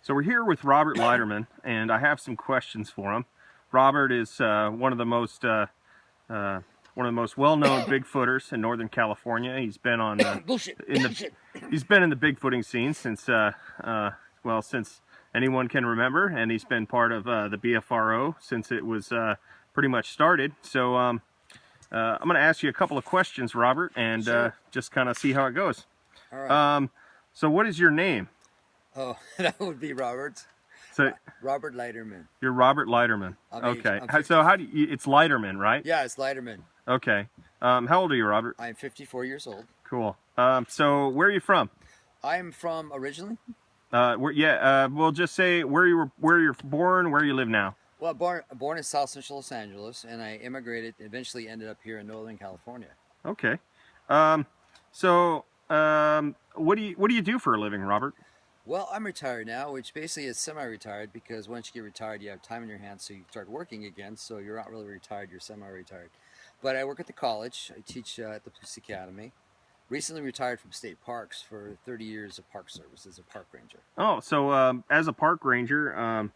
So we're here with Robert Leiterman, and I have some questions for him. Robert is one of the most well-known Bigfooters in Northern California. He's been on he's been in the Bigfooting scene since since anyone can remember, and he's been part of the BFRO since it was pretty much started. So I'm going to ask you a couple of questions, Robert, and Sure. just kind of see how it goes. All right. So what is your name? Oh, that would be Robert. So Robert Leiterman. you're Robert Leiterman. Okay. So how do you, it's Leiterman, right? Yeah, it's Leiterman. Okay. How old are you, Robert? I'm 54 years old. Cool. So where are you from? I'm from originally. We'll just say where you're born, where you live now. Well, born in South Central Los Angeles, and I immigrated. Eventually, ended up here in Northern California. Okay. What do you do for a living, Robert? Well, I'm retired now, which basically is semi-retired because once you get retired, you have time in your hands, so you start working again. So you're not really retired; you're semi-retired. But I work at the college. I teach at the police academy. Recently retired from state parks for 30 years of park service as a park ranger. Oh, so as a park ranger,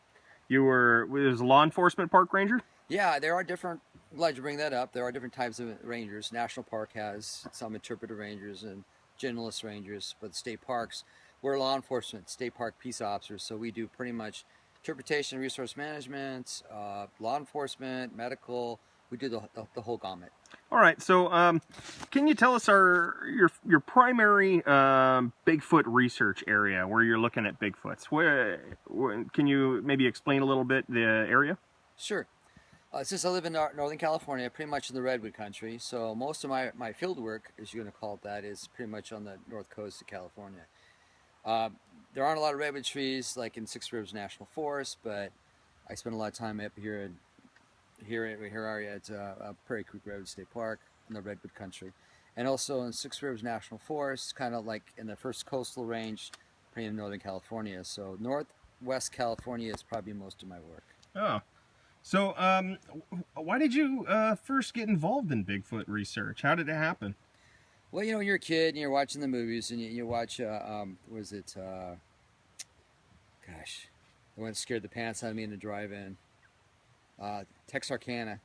you were a law enforcement park ranger? Yeah, there are different. I'm glad you bring that up. There are different types of rangers. National Park has some interpretive rangers and generalist rangers, but state parks, we're law enforcement, state park peace officers. So we do pretty much interpretation, resource management, law enforcement, medical. We do the whole gamut. All right. So can you tell us your primary Bigfoot research area where you're looking at Bigfoots? Can you maybe explain a little bit the area? Sure. Since I live in Northern California, pretty much in the Redwood country, so most of my field work, as you're going to call it that, is pretty much on the north coast of California. There aren't a lot of redwood trees like in Six Rivers National Forest, but I spend a lot of time up here at Prairie Creek Redwood State Park in the Redwood country, and also in Six Rivers National Forest, kind of like in the first coastal range, pretty in Northern California. So Northwest California is probably most of my work. Oh. So, why did you first get involved in Bigfoot research? How did it happen? Well, you know, you're a kid and you're watching the movies, and you watch, the one that scared the pants out of me in the drive-in. Texarkana.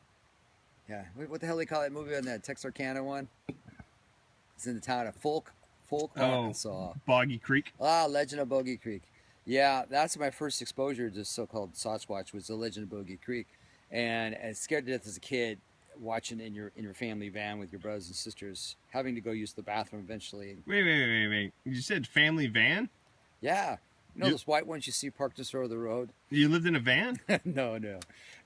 Yeah, what the hell do they call that movie on that Texarkana one? It's in the town of Folk, Arkansas. Boggy Creek. Legend of Boggy Creek. Yeah, that's my first exposure to so-called Sasquatch, was the Legend of Boggy Creek, and I was scared to death as a kid watching in your family van with your brothers and sisters, having to go use the bathroom eventually. Wait! You said family van? Yeah, you know those white ones you see parked just over the road? You lived in a van? No,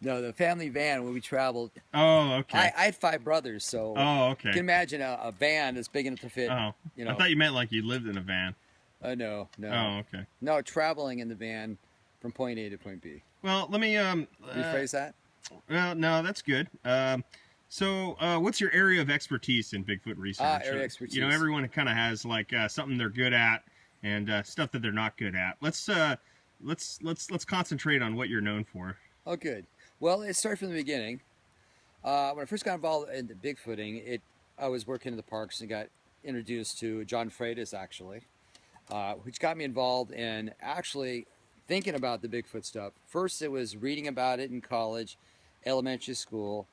the family van when we traveled. Oh, okay. I had 5 brothers, so okay. You can imagine a van that's big enough to fit. Oh, you know. I thought you meant like you lived in a van. No. Oh, okay. No, traveling in the van from point A to point B. Well, let me rephrase that. Well, no, that's good. So, what's your area of expertise in Bigfoot research? Area expertise. You know, everyone kind of has like something they're good at and stuff that they're not good at. Let's concentrate on what you're known for. Oh, good. Well, it started from the beginning. When I first got involved in the Bigfooting, I was working in the parks and got introduced to John Freitas, actually. Which got me involved in actually thinking about the Bigfoot stuff. First, it was reading about it in college, elementary school.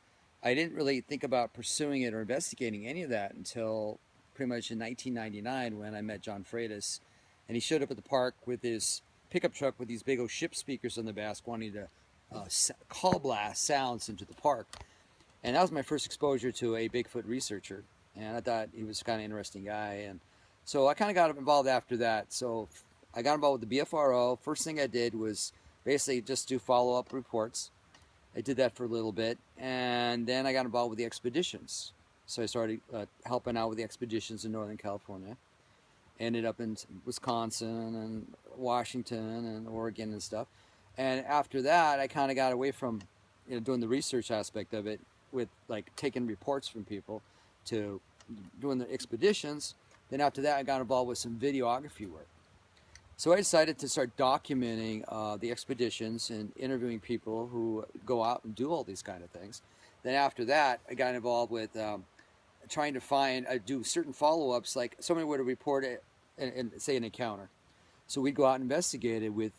I didn't really think about pursuing it or investigating any of that until pretty much in 1999 when I met John Freitas. And he showed up at the park with his pickup truck with these big old ship speakers on the back, wanting to call blast sounds into the park. And that was my first exposure to a Bigfoot researcher. And I thought he was kind of an interesting guy. And so I kind of got involved after that. So I got involved with the BFRO. First thing I did was basically just do follow-up reports. I did that for a little bit. And then I got involved with the expeditions. So I started helping out with the expeditions in Northern California. Ended up in Wisconsin and Washington and Oregon and stuff. And after that, I kind of got away from doing the research aspect of it with like taking reports from people to doing the expeditions. Then after that, I got involved with some videography work. So I decided to start documenting the expeditions and interviewing people who go out and do all these kind of things. Then after that, I got involved with trying to do certain follow-ups, like somebody would report it and say an encounter. So we'd go out and investigate it with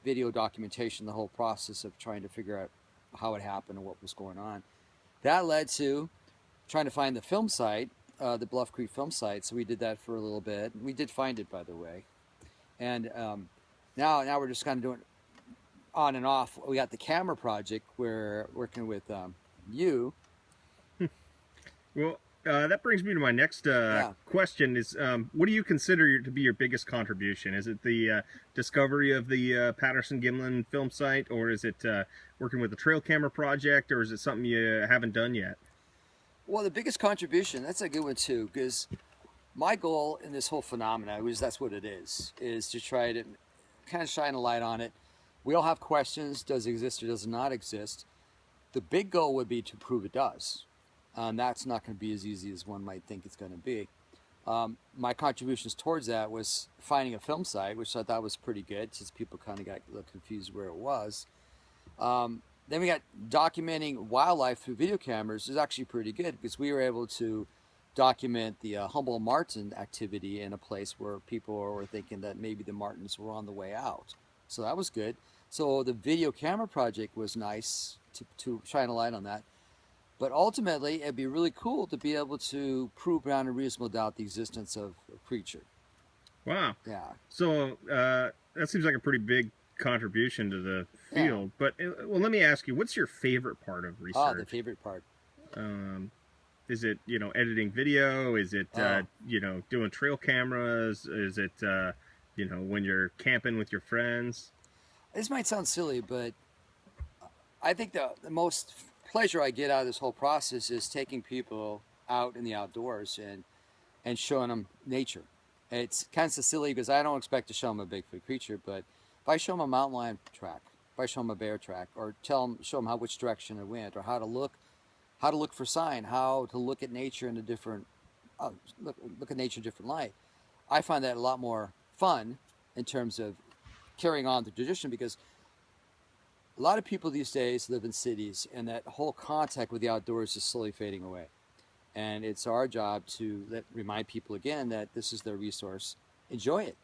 video documentation, the whole process of trying to figure out how it happened and what was going on. That led to trying to find the film site, the Bluff Creek film site. So we did that for a little bit. We did find it, by the way. And now we're just kind of doing on and off. We got the camera project. We're working with you. Well, that brings me to my next question is, what do you consider to be your biggest contribution? Is it the discovery of the Patterson-Gimlin film site, or is it working with the trail camera project, or is it something you haven't done yet? Well, the biggest contribution, that's a good one too, because my goal in this whole phenomena, that's what it is to try to kind of shine a light on it. We all have questions, does it exist or does it not exist? The big goal would be to prove it does. That's not going to be as easy as one might think it's going to be. My contributions towards that was finding a film site, which I thought was pretty good, since people kind of got a little confused where it was. Then we got documenting wildlife through video cameras is actually pretty good, because we were able to document the Humboldt marten activity in a place where people were thinking that maybe the martens were on the way out. So that was good. So the video camera project was nice to shine a light on that. But ultimately, it'd be really cool to be able to prove beyond a reasonable doubt the existence of a creature. Wow. Yeah. So that seems like a pretty big contribution to the field. Yeah. But, well, let me ask you, what's your favorite part of research? Oh, the favorite part. Is it, editing video? Is it, doing trail cameras? Is it, when you're camping with your friends? This might sound silly, but I think the most pleasure I get out of this whole process is taking people out in the outdoors and showing them nature. It's kind of silly because I don't expect to show them a Bigfoot creature, but if I show them a mountain lion track, if I show them a bear track, or show them which direction it went, or how to look for sign, how to look at nature in a different look at nature in a different light, I find that a lot more fun in terms of carrying on the tradition, because a lot of people these days live in cities, and that whole contact with the outdoors is slowly fading away. And it's our job to remind people again that this is their resource. Enjoy it.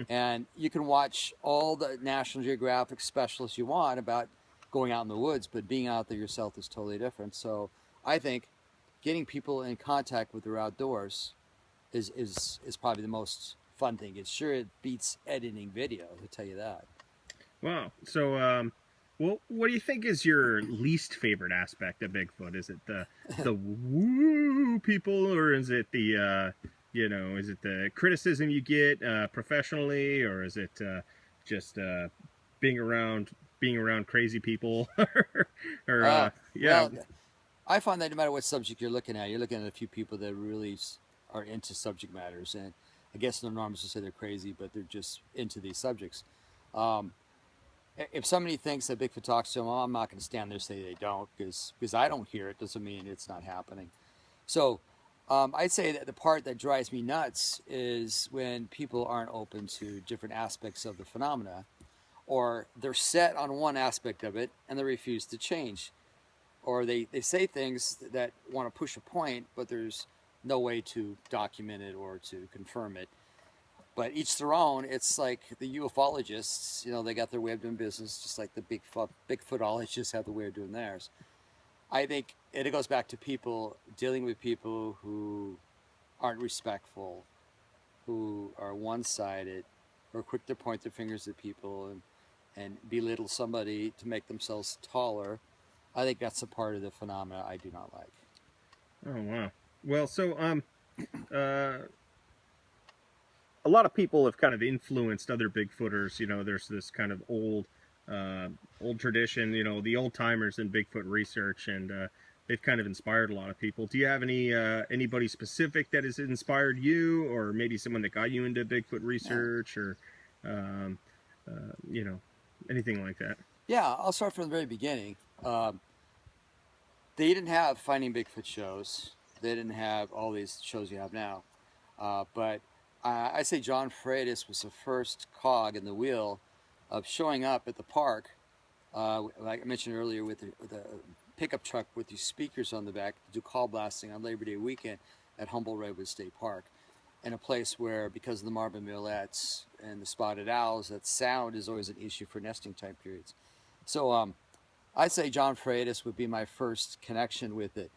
And you can watch all the National Geographic specials you want about going out in the woods, but being out there yourself is totally different. So I think getting people in contact with their outdoors is probably the most fun thing. It beats editing video, to tell you that. Wow. So, well, what do you think is your least favorite aspect of Bigfoot? Is it the woo people, or is it the is it the criticism you get professionally, or is it just being around crazy people? Well, I find that no matter what subject you're looking at a few people that really are into subject matters, and I guess the norm is to say they're crazy, but they're just into these subjects. If somebody thinks that Bigfoot talks to them, I'm not going to stand there and say they don't, because I don't hear it doesn't mean it's not happening. So I'd say that the part that drives me nuts is when people aren't open to different aspects of the phenomena, or they're set on one aspect of it and they refuse to change, or they say things that want to push a point, but there's no way to document it or to confirm it. But each their own. It's like the ufologists, they got their way of doing business, just like the Bigfootologists have the way of doing theirs. I think it goes back to people dealing with people who aren't respectful, who are one-sided, or quick to point their fingers at people and belittle somebody to make themselves taller. I think that's a part of the phenomena I do not like. Oh, wow. Well, so a lot of people have kind of influenced other Bigfooters. There's this kind of old tradition, the old timers in Bigfoot research, and they've kind of inspired a lot of people. Do you have anybody specific that has inspired you, or maybe someone that got you into Bigfoot research, or anything like that? Yeah, I'll start from the very beginning. They didn't have Finding Bigfoot shows. They didn't have all these shows you have now. But I say John Freitas was the first cog in the wheel of showing up at the park, like I mentioned earlier, with a pickup truck with these speakers on the back to do call blasting on Labor Day weekend at Humboldt Redwood State Park. in a place where, because of the marbled mallets and the spotted owls, that sound is always an issue for nesting time periods. So I'd say John Freitas would be my first connection with it.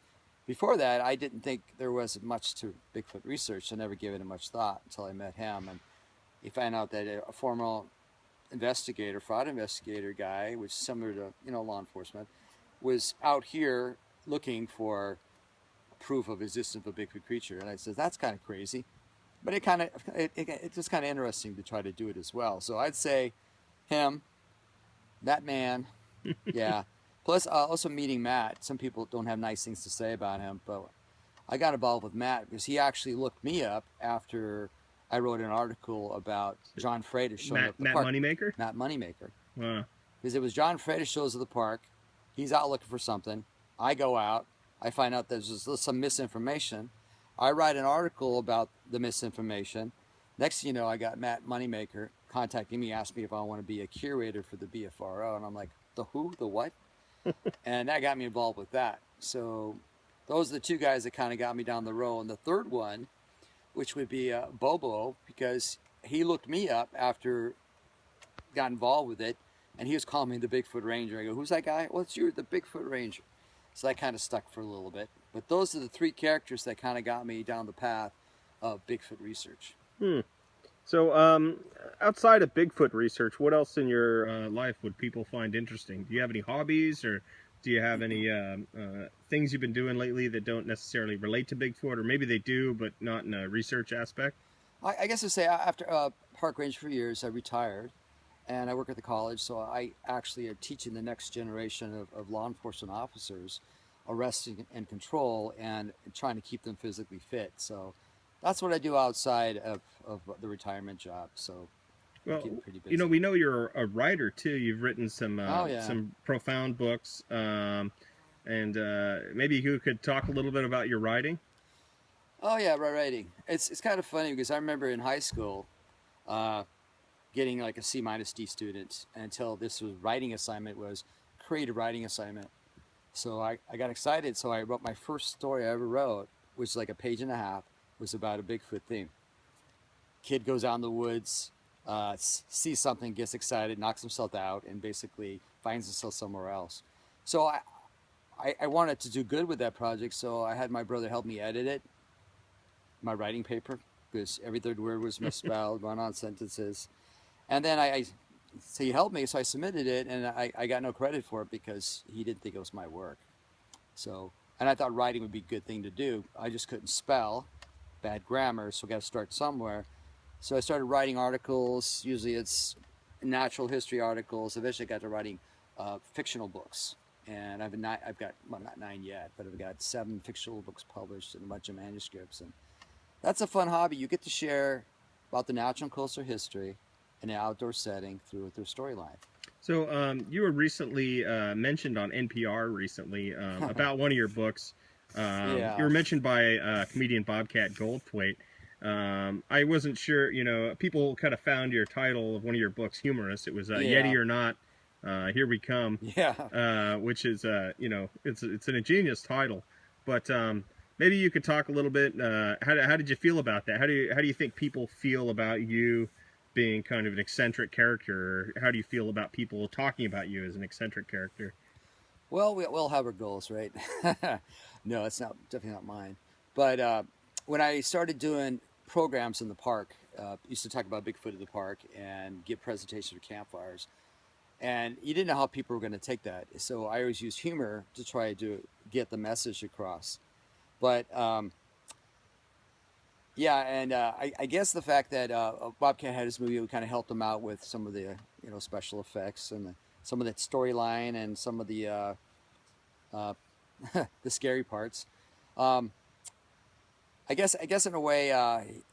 Before that, I didn't think there was much to Bigfoot research. I never gave it much thought until I met him, and he found out that a former investigator, fraud investigator guy, which is similar to, you know, law enforcement, was out here looking for proof of existence of a Bigfoot creature. And I said, that's kind of crazy, but it's just kind of interesting to try to do it as well. So I'd say him, that man, yeah. Plus, also meeting Matt. Some people don't have nice things to say about him, but I got involved with Matt because he actually looked me up after I wrote an article about John Freitas showing up at the park. Matt Moneymaker? Matt Moneymaker. Wow. Because it was John Freitas shows at the park. He's out looking for something. I go out. I find out there's some misinformation. I write an article about the misinformation. Next thing you know, I got Matt Moneymaker contacting me, asked me if I want to be a curator for the BFRO. And I'm like, the who? The what? And that got me involved with that. So those are the two guys that kind of got me down the road. And the third one, which would be Bobo, because he looked me up after got involved with it, and he was calling me the Bigfoot Ranger. I go, who's that guy? Well, it's you, the Bigfoot Ranger. So that kind of stuck for a little bit. But those are the three characters that kind of got me down the path of Bigfoot research. So outside of Bigfoot research, what else in your life would people find interesting? Do you have any hobbies, or do you have any things you've been doing lately that don't necessarily relate to Bigfoot, or maybe they do, but not in a research aspect? I guess I'd say after park ranger for years, I retired, and I work at the college, so I actually am teaching the next generation of law enforcement officers arresting and control and trying to keep them physically fit. So that's what I do outside of the retirement job. So well, you know, we know you're a writer too. You've written some some profound books, and maybe you could talk a little bit about your writing. Oh yeah, writing. It's kind of funny because I remember in high school getting like a C-D student until this was writing assignment was creative writing assignment. So I got excited. So I wrote my first story I ever wrote, which was like a page and a half, was about a Bigfoot theme. Kid goes out in the woods, sees something, gets excited, knocks himself out, and basically finds himself somewhere else. So I wanted to do good with that project, so I had my brother help me edit it, my writing paper, because every third word was misspelled, run-on sentences. And then so he helped me, so I submitted it, and I got no credit for it because he didn't think it was my work. So, and I thought writing would be a good thing to do. I just couldn't spell, bad grammar, so I got to start somewhere. So I started writing articles. Usually it's natural history articles. Eventually I got to writing fictional books. And I've got, well, not 9 yet, but I've got 7 fictional books published and a bunch of manuscripts. And that's a fun hobby. You get to share about the natural and coastal history in an outdoor setting through storyline. So you were recently mentioned on NPR recently about one of your books. Yeah. You were mentioned by comedian Bobcat Goldthwait. I wasn't sure, you know, people kind of found your title of one of your books humorous. It was Yeti or Not, Here We Come. Yeah. Which is, you know, it's an ingenious title. But maybe you could talk a little bit. How did you feel about that? How do you think people feel about you being kind of an eccentric character? Or how do you feel about people talking about you as an eccentric character? Well, we all have our goals, right? No, it's definitely not mine. But when I started doing programs in the park, used to talk about Bigfoot at the park and give presentations at campfires, and you didn't know how people were going to take that. So I always used humor to try to get the message across. But yeah, and I guess the fact that Bobcat had his movie, we kind of helped him out with some of the special effects and some of that storyline and some of the the scary parts. I guess in a way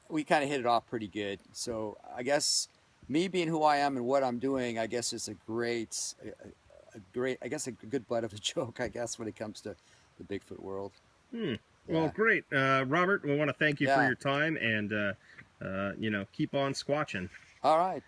we kind of hit it off pretty good. So I guess me being who I am and what I'm doing, I guess is a good butt of a joke, I guess, when it comes to the Bigfoot world. Well, great. Robert, we want to thank you for your time and, keep on squatching. All right.